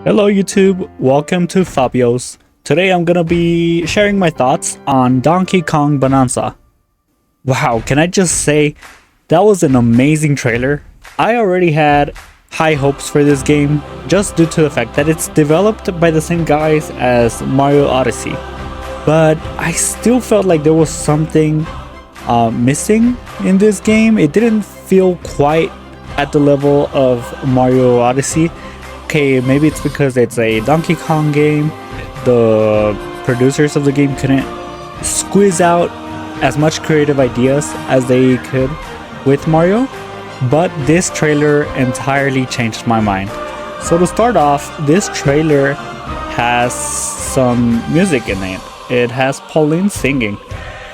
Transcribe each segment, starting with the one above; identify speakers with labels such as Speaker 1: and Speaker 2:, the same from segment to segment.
Speaker 1: Hello YouTube, welcome to Fabio's. Today I'm gonna be sharing my thoughts on Donkey Kong Bananza. Wow, can I just say, that was an amazing trailer. I already had high hopes for this game, just due to the fact that it's developed by the same guys as Mario Odyssey. But I still felt like there was something missing in this game. It didn't feel quite at the level of Mario Odyssey. Okay, maybe it's because it's a Donkey Kong game. The producers of the game couldn't squeeze out as much creative ideas as they could with Mario, but this trailer entirely changed my mind. So to start off, this trailer has some music in it. It has Pauline singing.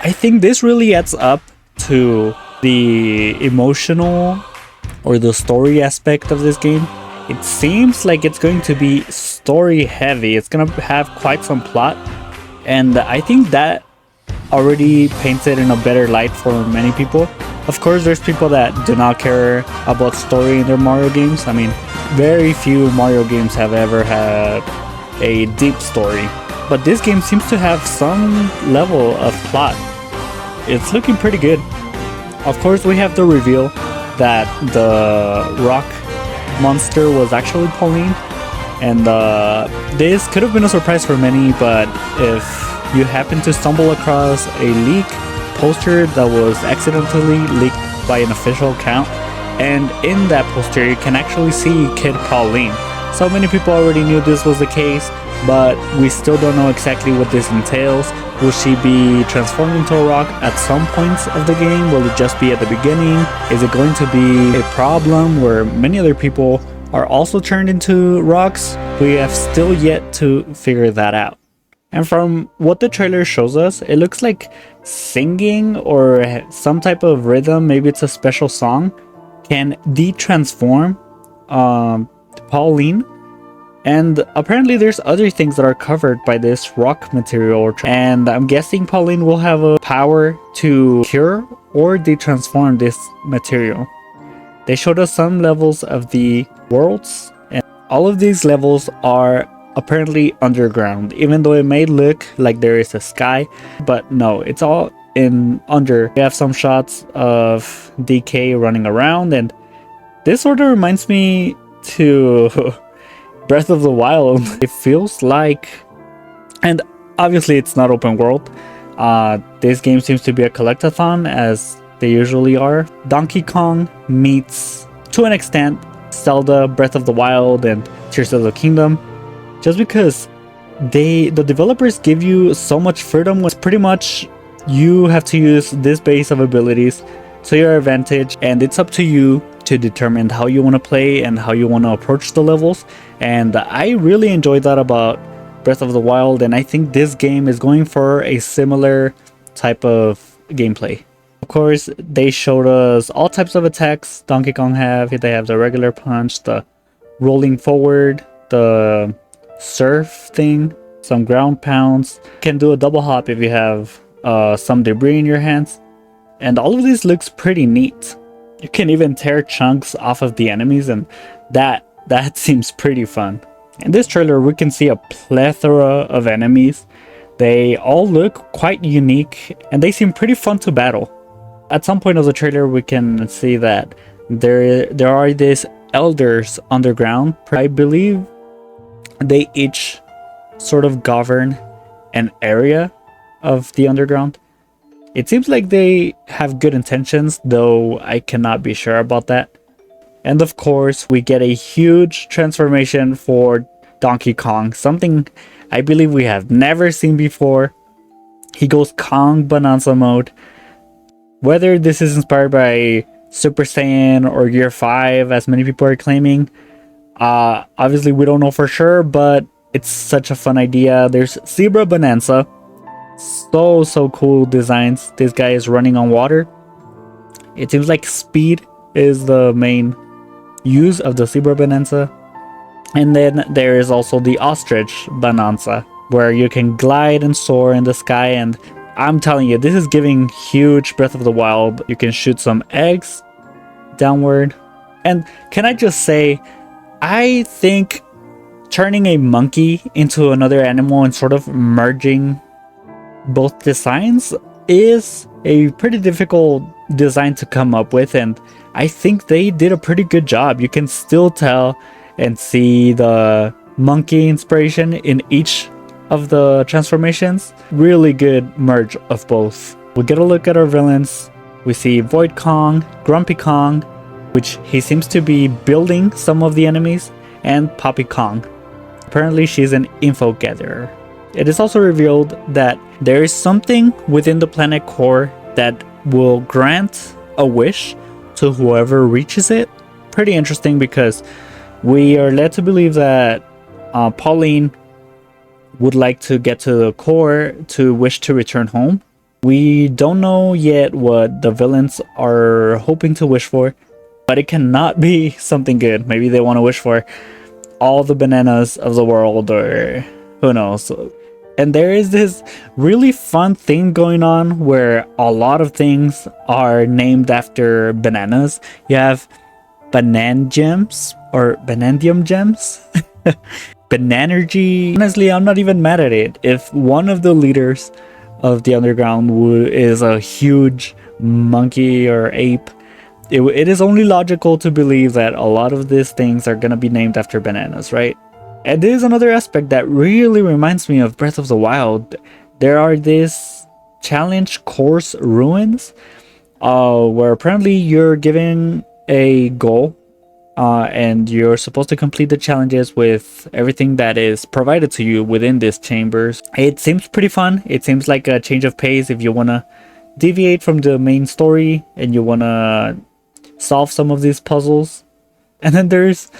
Speaker 1: I think this really adds up to the emotional or the story aspect of this game. It seems like it's going to be story heavy. It's gonna have quite some plot, and I think that already paints it in a better light for many people. Of course, there's people that do not care about story in their Mario games. I mean, very few Mario games have ever had a deep story, but this game seems to have some level of plot. It's looking pretty good. Of course, we have the reveal that the rock monster was actually Pauline, and this could have been a surprise for many, but if you happen to stumble across a leak poster that was accidentally leaked by an official account, and in that poster you can actually see Kid Pauline. So many people already knew this was the case, but we still don't know exactly what this entails. Will she be transformed into a rock at some points of the game? Will it just be at the beginning? Is it going to be a problem where many other people are also turned into rocks? We have still yet to figure that out. And from what the trailer shows us, it looks like singing or some type of rhythm, maybe it's a special song, can de-transform Pauline. And apparently there's other things that are covered by this rock material, and I'm guessing Pauline will have a power to cure or de-transform this material. They showed us some levels of the worlds, and all of these levels are apparently underground, even though it may look like there is a sky, but no, it's all in under. We have some shots of DK running around, and this sort of reminds me to Breath of the Wild. It feels like, and obviously it's not open world. This game seems to be a collectathon, as they usually are. Donkey Kong meets, to an extent, Zelda, Breath of the Wild, and Tears of the Kingdom, just because the developers give you so much freedom. It's pretty much you have to use this base of abilities to your advantage, and it's up to you to determine how you want to play and how you want to approach the levels. And I really enjoyed that about Breath of the Wild, and I think this game is going for a similar type of gameplay. Of course, they showed us all types of attacks Donkey Kong have. They have the regular punch, the rolling forward, the surf thing, some ground pounds. You can do a double hop if you have some debris in your hands. And all of this looks pretty neat. You can even tear chunks off of the enemies, and that seems pretty fun. In this trailer, we can see a plethora of enemies. They all look quite unique, and they seem pretty fun to battle. At some point of the trailer, we can see that there are these elders underground. I believe they each sort of govern an area of the underground. It seems like they have good intentions, though I cannot be sure about that. And of course, we get a huge transformation for Donkey Kong, something I believe we have never seen before. He goes Kong Bananza mode. Whether this is inspired by Super Saiyan or Gear 5, as many people are claiming, obviously we don't know for sure, but it's such a fun idea. There's Zebra Bananza. So cool designs. This guy is running on water. It seems like speed is the main use of the Zebra Bananza. And then there is also the Ostrich Bananza, where you can glide and soar in the sky, and I'm telling you, this is giving huge Breath of the Wild. You can shoot some eggs downward. And can I just say, I think turning a monkey into another animal and sort of merging both designs is a pretty difficult design to come up with, and I think they did a pretty good job. You can still tell and see the monkey inspiration in each of the transformations. Really good merge of both. We get a look at our villains. We see Void Kong, Grumpy Kong, which he seems to be building some of the enemies, and Poppy Kong. Apparently she's an info gatherer. It is also revealed that there is something within the planet core that will grant a wish to whoever reaches it. Pretty interesting, because we are led to believe that Pauline would like to get to the core to wish to return home. We don't know yet what the villains are hoping to wish for, but it cannot be something good. Maybe they want to wish for all the bananas of the world, or who knows. And there is this really fun thing going on where a lot of things are named after bananas. You have banangems or banandium gems. Bananergy. Honestly, I'm not even mad at it. If one of the leaders of the underground is a huge monkey or ape, it is only logical to believe that a lot of these things are gonna be named after bananas, right? And there's another aspect that really reminds me of Breath of the Wild. There are these challenge course ruins where apparently you're given a goal and you're supposed to complete the challenges with everything that is provided to you within these chambers. It seems pretty fun. It seems like a change of pace if you want to deviate from the main story and you want to solve some of these puzzles. And then there's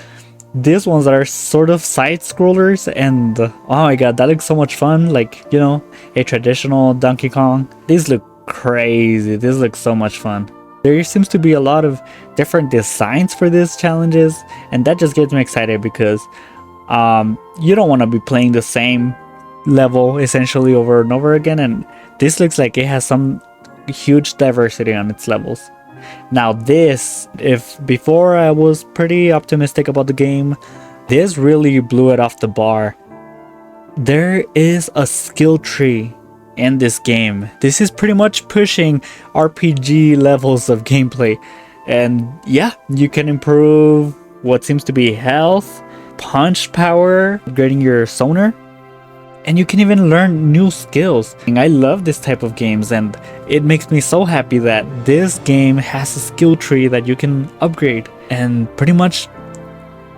Speaker 1: these ones that are sort of side scrollers, and oh my god, that looks so much fun. Like, you know, a traditional Donkey Kong. These look crazy. This looks so much fun. There seems to be a lot of different designs for these challenges, and that just gets me excited because you don't want to be playing the same level essentially over and over again, and this looks like it has some huge diversity on its levels. Now this, if before I was pretty optimistic about the game, this really blew it off the bar. There is a skill tree in this game. This is pretty much pushing RPG levels of gameplay, and yeah, you can improve what seems to be health, punch power, upgrading your sonar, and you can even learn new skills. And I love this type of games, and it makes me so happy that this game has a skill tree that you can upgrade and pretty much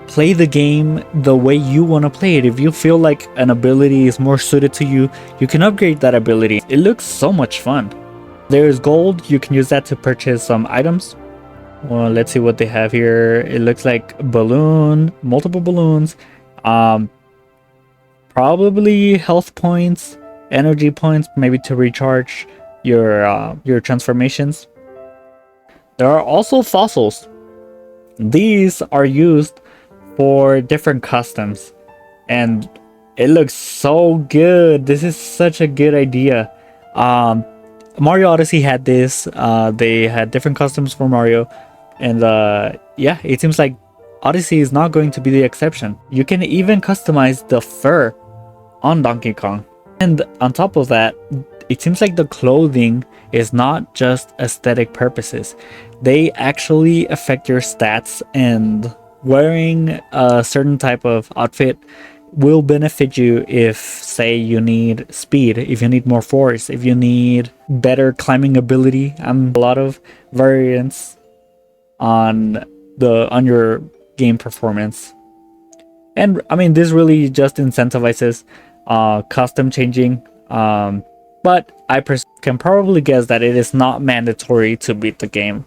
Speaker 1: play the game the way you want to play it. If you feel like an ability is more suited to you, you can upgrade that ability. It looks so much fun. There's gold. You can use that to purchase some items. Well, let's see what they have here. It looks like multiple balloons, probably health points, energy points, maybe to recharge your transformations. There are also fossils. These are used for different customs, and it looks so good. This is such a good idea. Mario Odyssey had this. They had different customs for Mario, and yeah, it seems like Odyssey is not going to be the exception. You can even customize the fur on Donkey Kong, and on top of that, it seems like the clothing is not just aesthetic purposes. They actually affect your stats, and wearing a certain type of outfit will benefit you if, say, you need speed, if you need more force, if you need better climbing ability. A lot of variants on your game performance. And I mean, this really just incentivizes custom changing, but I can probably guess that it is not mandatory to beat the game.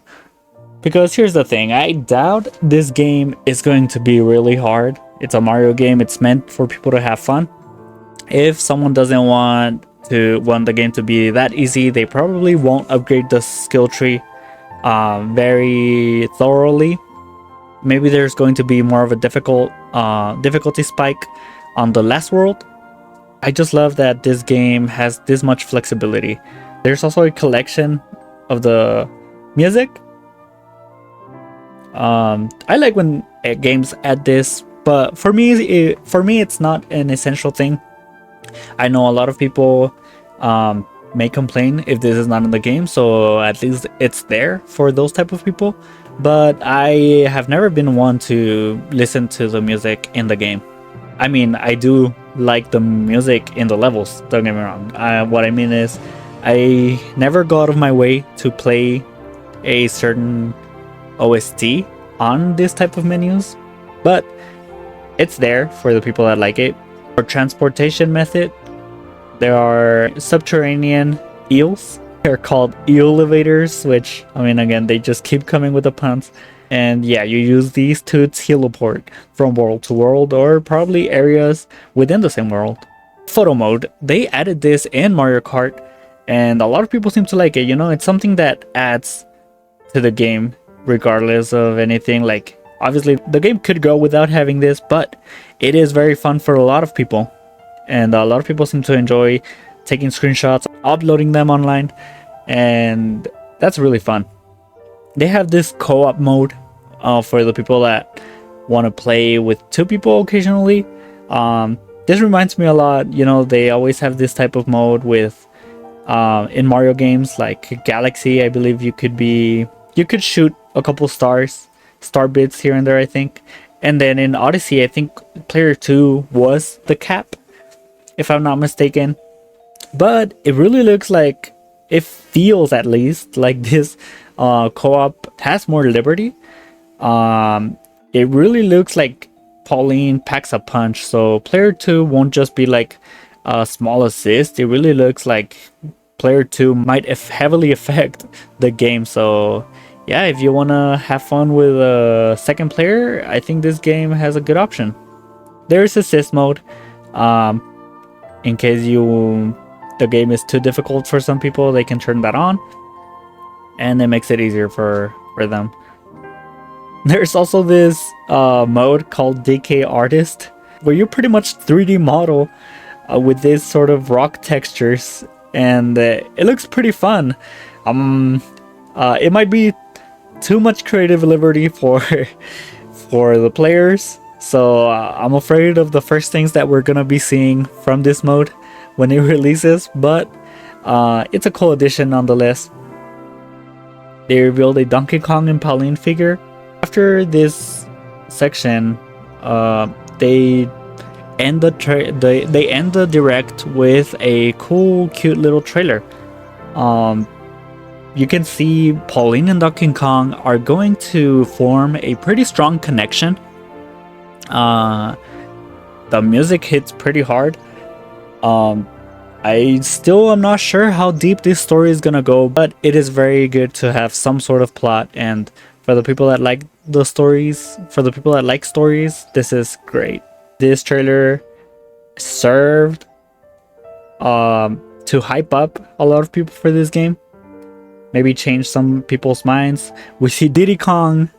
Speaker 1: Because here's the thing, I doubt this game is going to be really hard. It's a Mario game. It's meant for people to have fun. If someone doesn't want the game to be that easy, they probably won't upgrade the skill tree very thoroughly. Maybe there's going to be more of a difficulty spike on the last world. I just love that this game has this much flexibility. There's also a collection of the music. I like when games add this, But for me, it's not an essential thing. I know a lot of people may complain if this is not in the game, so at least it's there for those type of people. But I have never been one to listen to the music in the game. I mean, I do like the music in the levels, don't get me wrong. What I mean is, I never go out of my way to play a certain OST on this type of menus, but it's there for the people that like it. For transportation method, there are subterranean eels. They're called eel elevators, which, I mean, again, they just keep coming with the puns. And yeah, you use these to teleport from world to world, or probably areas within the same world. Photo mode, they added this in Mario Kart, and a lot of people seem to like it. You know, it's something that adds to the game regardless of anything. Like, obviously the game could go without having this, but it is very fun for a lot of people, and a lot of people seem to enjoy taking screenshots, uploading them online, and that's really fun. They have this co-op mode for the people that want to play with two people occasionally. This reminds me a lot, you know, they always have this type of mode with in Mario games like Galaxy. I believe you could shoot a couple star bits here and there, I think. And then in Odyssey, I think player 2 was the cap, if I'm not mistaken. But it really looks like, it feels at least like this co-op has more liberty. It really looks like Pauline packs a punch, so player 2 won't just be like a small assist. It really looks like player 2 might heavily affect the game. So yeah, if you want to have fun with a second player, I think this game has a good option. There's assist mode, in case the game is too difficult for some people, they can turn that on, and it makes it easier for them. There's also this mode called DK Artist, where you pretty much 3D model with this sort of rock textures, and it looks pretty fun. It might be too much creative liberty for the players, so I'm afraid of the first things that we're gonna be seeing from this mode when it releases, but it's a cool addition nonetheless. They revealed a Donkey Kong and Pauline figure. After this section, they end the direct with a cool, cute little trailer. You can see Pauline and Donkey Kong are going to form a pretty strong connection. The music hits pretty hard. I still am not sure how deep this story is gonna go, but it is very good to have some sort of plot, and for the people that like the stories, this is great. This trailer served to hype up a lot of people for this game, maybe change some people's minds. We see Diddy Kong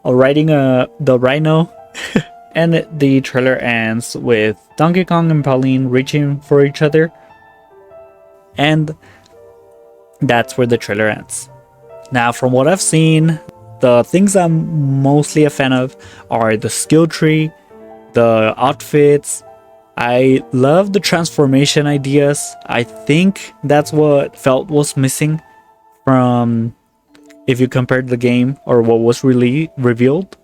Speaker 1: riding the rhino. And the trailer ends with Donkey Kong and Pauline reaching for each other, and that's where the trailer ends. Now, from what I've seen, the things I'm mostly a fan of are the skill tree, the outfits. I love the transformation ideas. I think that's what felt was missing from, if you compared the game or what was really revealed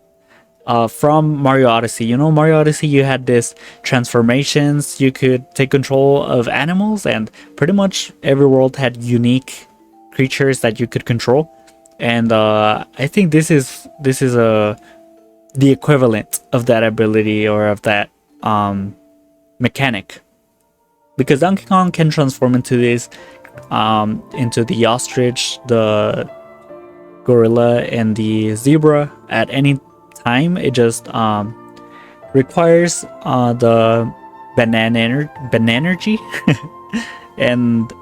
Speaker 1: from Mario Odyssey. You know, Mario Odyssey, you had this transformations, you could take control of animals, and pretty much every world had unique creatures that you could control. And I think this is the equivalent of that ability, or of that mechanic, because Donkey Kong can transform into this into the ostrich, the gorilla, and the zebra at any time. It just requires the bananergy and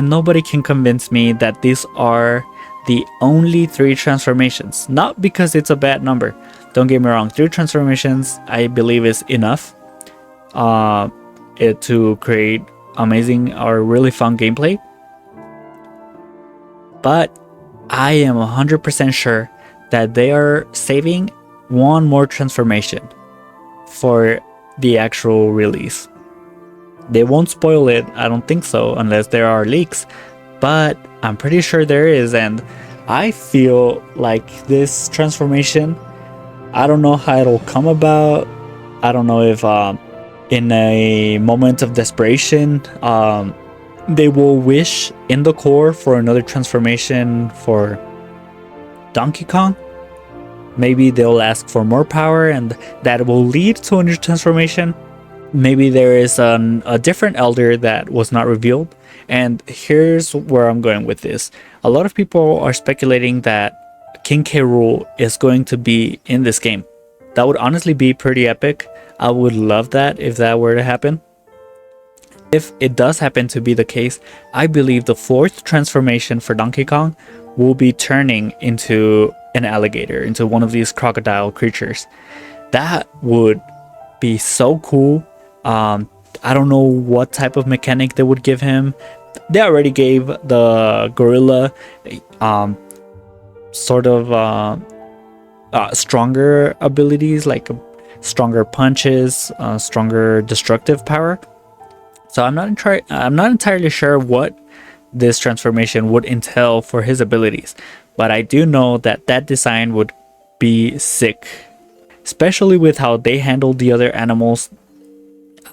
Speaker 1: nobody can convince me that these are the only 3 transformations. Not because it's a bad number, don't get me wrong. 3 transformations I believe is enough to create amazing or really fun gameplay, but I am 100% sure that they are saving one more transformation. for the actual release. They won't spoil it, I don't think so, unless there are leaks, but I'm pretty sure there is. And I feel like this transformation, I don't know how it'll come about. I don't know if in a moment of desperation they will wish in the core for another transformation for Donkey Kong. Maybe they'll ask for more power and that will lead to a new transformation. Maybe there is a different elder that was not revealed. And here's where I'm going with this. A lot of people are speculating that King K. Rool is going to be in this game. That would honestly be pretty epic. I would love that if that were to happen. If it does happen to be the case, I believe the 4th transformation for Donkey Kong will be turning into an alligator, into one of these crocodile creatures. That would be so cool. I don't know what type of mechanic they would give him. They already gave the gorilla sort of stronger abilities, like stronger punches, stronger destructive power. So I'm not entirely sure what this transformation would entail for his abilities, but I do know that that design would be sick, especially with how they handled the other animals.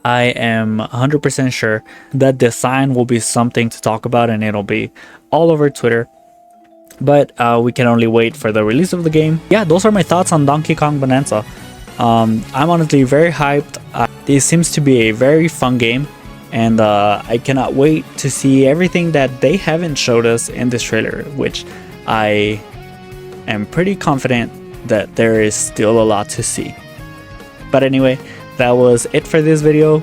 Speaker 1: I am 100% sure that design will be something to talk about and it'll be all over Twitter. But we can only wait for the release of the game. Yeah, those are my thoughts on Donkey Kong Bonanza. I'm honestly very hyped. This seems to be a very fun game, and I cannot wait to see everything that they haven't showed us in this trailer, which I am pretty confident that there is still a lot to see. But anyway, that was it for this video.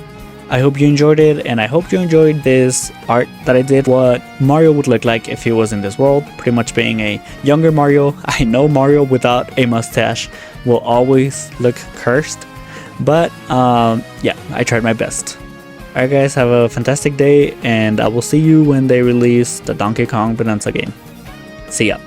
Speaker 1: I hope you enjoyed it, and I hope you enjoyed this art that I did, what Mario would look like if he was in this world, pretty much being a younger Mario. I know Mario without a mustache will always look cursed, but yeah, I tried my best. Alright guys, have a fantastic day, and I will see you when they release the Donkey Kong Bonanza game. See ya.